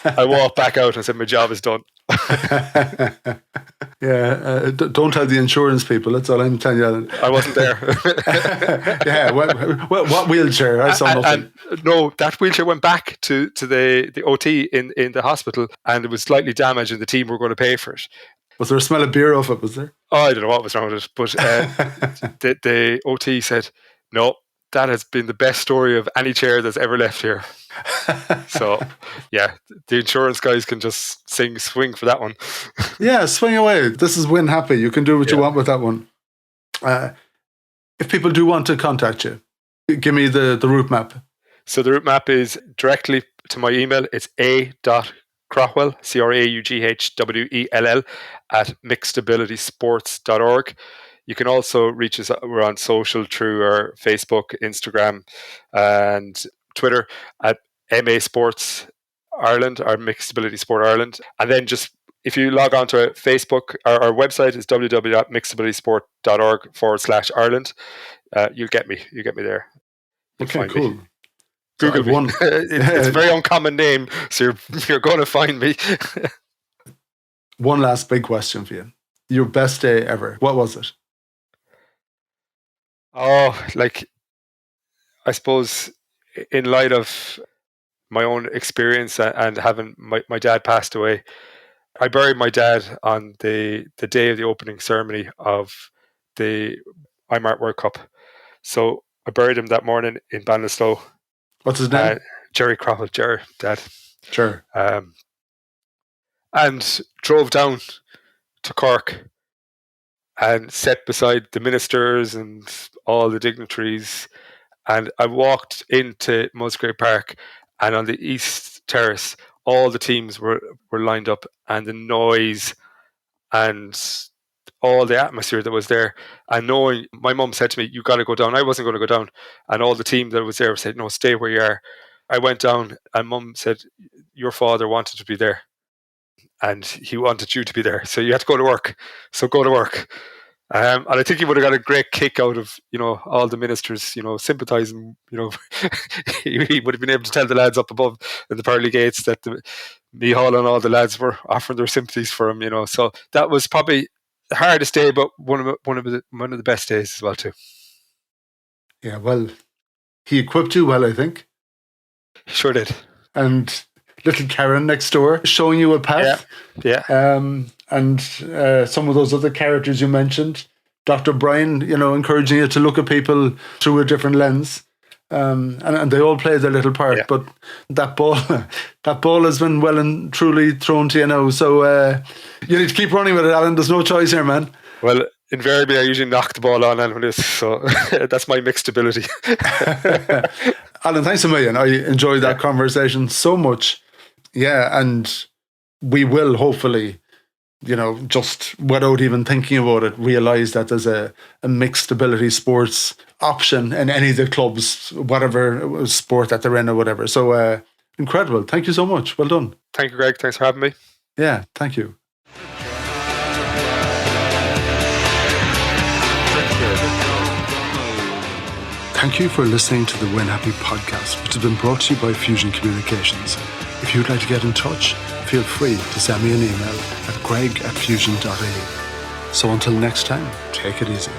I walked back out and said, my job is done. Don't tell the insurance people. That's all I'm telling you. I wasn't there. Yeah, what wheelchair? I saw nothing. And no, that wheelchair went back to the OT in the hospital, and it was slightly damaged, and the team were going to pay for it. Was there a smell of beer off it? Was there? Oh, I don't know what was wrong with it, but the OT said, no, that has been the best story of any chair that's ever left here. So, yeah, the insurance guys can just swing for that one. Yeah, swing away. This is Win Happy. You can do what you want with that one. If people do want to contact you, give me the route map. So the route map is directly to my email. It's a.craughwell, CRAUGHWELL, at mixedabilitysports.org. You can also reach us. We're on social through our Facebook, Instagram, and Twitter at MA Sports Ireland, or Mixed Ability Sport Ireland. And then just, if you log on to Facebook, our website is www.mixedabilitysport.org/Ireland. You'll get me. You get me there. Okay, cool. Me. Google me. It's a very uncommon name, so you're going to find me. One last big question for you. Your best day ever. What was it? Oh, I suppose in light of my own experience and having my dad passed away, I buried my dad on the day of the opening ceremony of the IMART World Cup. So I buried him that morning in Ballinasloe. What's his name? Jerry Craughwell, Jerry, Dad. Sure. And drove down to Cork and sat beside the ministers and all the dignitaries. And I walked into Musgrave Park, and on the East Terrace, all the teams were lined up, and the noise and all the atmosphere that was there. And knowing, my mum said to me, you got to go down. I wasn't going to go down. And all the team that was there said, no, stay where you are. I went down, and Mum said, your father wanted to be there, and he wanted you to be there. So you had to go to work. So go to work. And I think he would have got a great kick out of, all the ministers, sympathising, he would have been able to tell the lads up above in the pearly gates that Micheál and all the lads were offering their sympathies for him, So that was probably the hardest day, but one of the best days as well too. Yeah, well, he equipped you well, I think. He sure did. And little Karen next door showing you a path. Yeah. And some of those other characters you mentioned, Dr. Brian, encouraging you to look at people through a different lens. And they all play their little part. Yeah. But that ball has been well and truly thrown to you now. So you need to keep running with it, Alan. There's no choice here, man. Well, invariably, I usually knock the ball on anyone this, so that's my mixed ability. Alan, thanks a million. I enjoyed that conversation so much. Yeah, and we will hopefully, just without even thinking about it, realise that there's a mixed ability sports option in any of the clubs, whatever sport that they're in or whatever. So incredible. Thank you so much. Well done. Thank you, Greg. Thanks for having me. Yeah, thank you. Thank you for listening to the Win Happy podcast, which has been brought to you by Fusion Communications. If you'd like to get in touch, feel free to send me an email at greg@fusion.ie. So until next time, take it easy.